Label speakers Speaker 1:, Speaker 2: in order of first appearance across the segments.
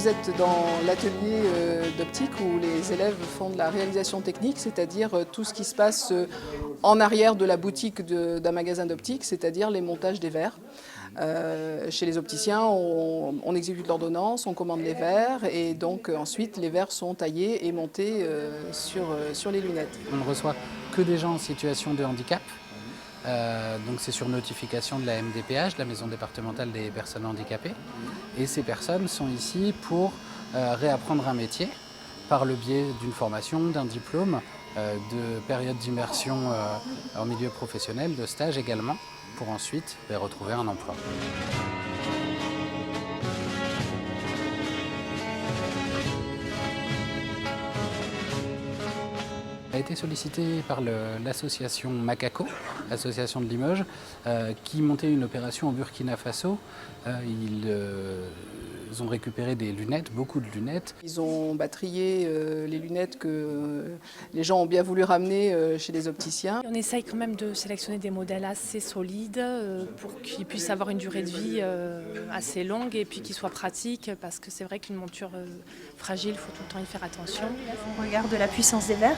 Speaker 1: vous êtes dans l'atelier d'optique où les élèves font de la réalisation technique, c'est-à-dire tout ce qui se passe en arrière de la boutique d'un magasin d'optique, c'est-à-dire les montages des verres. Chez les opticiens, on exécute l'ordonnance, on commande les verres et donc ensuite les verres sont taillés et montés sur les lunettes.
Speaker 2: On ne reçoit que des gens en situation de handicap. Donc c'est sur notification de la MDPH, de la Maison départementale des personnes handicapées. Et ces personnes sont ici pour réapprendre un métier par le biais d'une formation, d'un diplôme, de période d'immersion en milieu professionnel, de stage également, pour ensuite retrouver un emploi. A été sollicité par l'association Macaco, l'association de Limoges, qui montait une opération au Burkina Faso. Ils ont récupéré des lunettes, beaucoup de lunettes.
Speaker 1: Ils ont trié les lunettes que les gens ont bien voulu ramener chez les opticiens.
Speaker 3: On essaye quand même de sélectionner des modèles assez solides pour qu'ils puissent avoir une durée de vie assez longue et puis qu'ils soient pratiques parce que c'est vrai qu'une monture fragile, il faut tout le temps y faire attention.
Speaker 4: On regarde la puissance des verres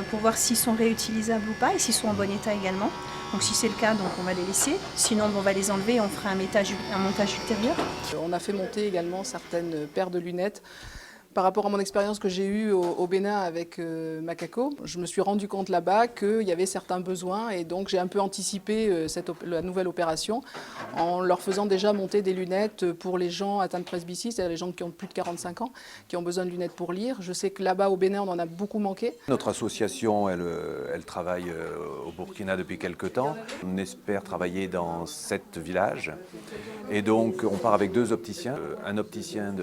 Speaker 4: pour voir s'ils sont réutilisables ou pas et s'ils sont en bon état également. Donc si c'est le cas, donc on va les laisser. Sinon, on va les enlever et on fera un montage ultérieur.
Speaker 1: On a fait monter également certaines paires de lunettes. Par rapport à mon expérience que j'ai eue au Bénin avec Macaco, je me suis rendu compte là-bas qu'il y avait certains besoins et donc j'ai un peu anticipé la nouvelle opération en leur faisant déjà monter des lunettes pour les gens atteints de presbytie, c'est-à-dire les gens qui ont plus de 45 ans, qui ont besoin de lunettes pour lire. Je sais que là-bas au Bénin, on en a beaucoup manqué.
Speaker 5: Notre association, elle travaille au Burkina depuis quelques temps. On espère travailler dans 7 villages et donc on part avec 2 opticiens, un opticien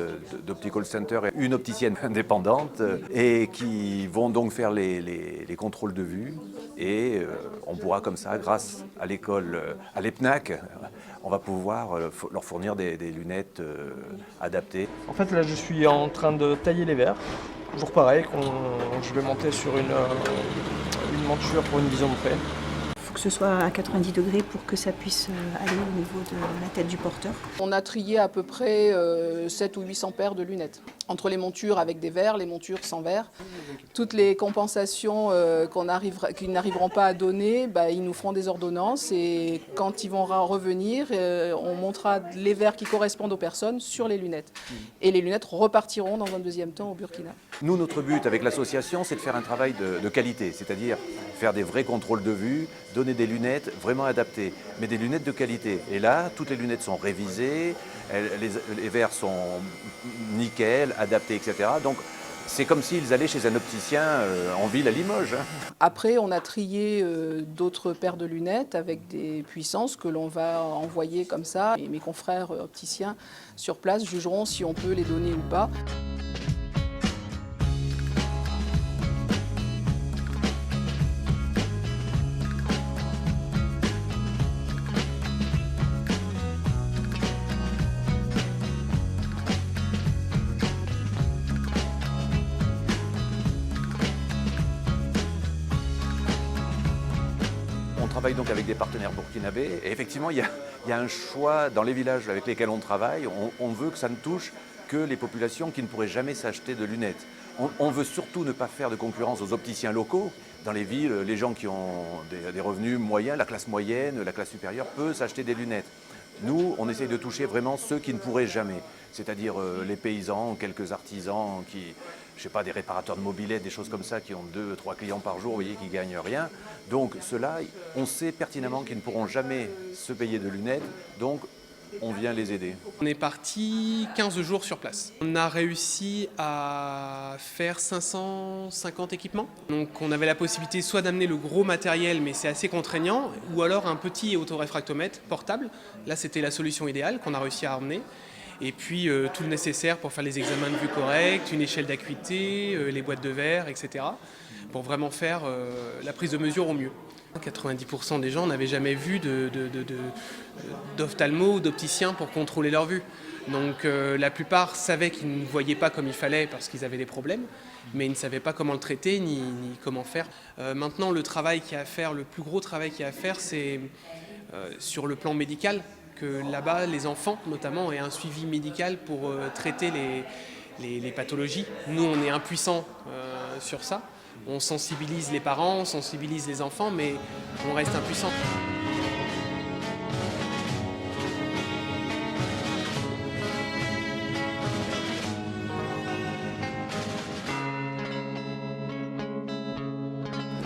Speaker 5: d'Optical Center et une opticienne indépendante et qui vont donc faire les contrôles de vue et on pourra comme ça, grâce à l'école, à l'EPNAC, on va pouvoir leur fournir des lunettes adaptées.
Speaker 6: En fait là je suis en train de tailler les verres, toujours pareil, je vais monter sur une monture pour une vision de près.
Speaker 4: Il faut que ce soit à 90 degrés pour que ça puisse aller au niveau de la tête du porteur.
Speaker 1: On a trié à peu près 700 ou 800 paires de lunettes. Entre les montures avec des verres, les montures sans verres. Toutes les compensations qu'ils n'arriveront pas à donner, ils nous feront des ordonnances et quand ils vont revenir, on montera les verres qui correspondent aux personnes sur les lunettes. Et les lunettes repartiront dans un deuxième temps au Burkina.
Speaker 5: Nous, notre but avec l'association, c'est de faire un travail de qualité, c'est-à-dire faire des vrais contrôles de vue, donner des lunettes vraiment adaptées, mais des lunettes de qualité. Et là, toutes les lunettes sont révisées, les verres sont nickel, adaptés, etc. Donc, c'est comme s'ils allaient chez un opticien en ville à Limoges.
Speaker 1: Après, on a trié d'autres paires de lunettes avec des puissances que l'on va envoyer comme ça. Et mes confrères opticiens sur place jugeront si on peut les donner ou pas.
Speaker 5: On travaille donc avec des partenaires burkinabés et effectivement il y a un choix dans les villages avec lesquels on travaille. On veut que ça ne touche que les populations qui ne pourraient jamais s'acheter de lunettes. On veut surtout ne pas faire de concurrence aux opticiens locaux. Dans les villes, les gens qui ont des revenus moyens, la classe moyenne, la classe supérieure peut s'acheter des lunettes. Nous, on essaye de toucher vraiment ceux qui ne pourraient jamais, c'est-à-dire les paysans, quelques artisans qui, je sais pas, des réparateurs de mobylettes, des choses comme ça, qui ont 2 ou 3 clients par jour, vous voyez, qui ne gagnent rien. Donc ceux-là, on sait pertinemment qu'ils ne pourront jamais se payer de lunettes, donc on vient les aider.
Speaker 7: On est parti 15 jours sur place. On a réussi à faire 550 équipements. Donc on avait la possibilité soit d'amener le gros matériel, mais c'est assez contraignant, ou alors un petit autoréfractomètre portable. Là, c'était la solution idéale qu'on a réussi à emmener. Et puis tout le nécessaire pour faire les examens de vue corrects, une échelle d'acuité, les boîtes de verre, etc. Pour vraiment faire la prise de mesure au mieux. 90% des gens n'avaient jamais vu d'ophtalmo ou d'opticien pour contrôler leur vue. Donc la plupart savaient qu'ils ne voyaient pas comme il fallait parce qu'ils avaient des problèmes, mais ils ne savaient pas comment le traiter ni comment faire. Maintenant, le travail qu'il y a à faire, le plus gros travail qu'il y a à faire, c'est sur le plan médical, que là-bas, les enfants notamment aient un suivi médical pour traiter les pathologies. Nous, on est impuissants sur ça. On sensibilise les parents, on sensibilise les enfants, mais on reste impuissants.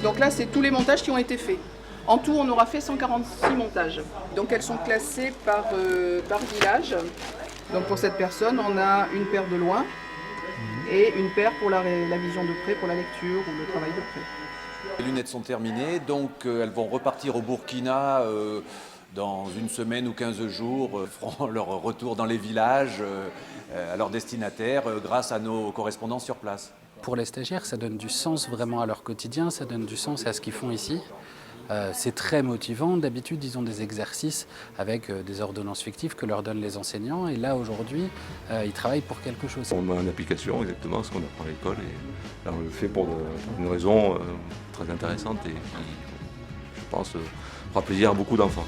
Speaker 1: Donc là, c'est tous les montages qui ont été faits. En tout, on aura fait 146 montages. Donc elles sont classées par village. Donc pour cette personne, on a une paire de loin et une paire pour la vision de près, pour la lecture ou le travail de près.
Speaker 5: Les lunettes sont terminées, donc elles vont repartir au Burkina dans une semaine ou 15 jours, feront leur retour dans les villages à leurs destinataires grâce à nos correspondants sur place.
Speaker 2: Pour les stagiaires, ça donne du sens vraiment à leur quotidien, ça donne du sens à ce qu'ils font ici. C'est très motivant. D'habitude, ils ont des exercices avec des ordonnances fictives que leur donnent les enseignants. Et là, aujourd'hui, ils travaillent pour quelque chose.
Speaker 8: On met en application exactement ce qu'on apprend à l'école. Et là, on le fait pour une raison très intéressante et qui, je pense, fera plaisir à beaucoup d'enfants.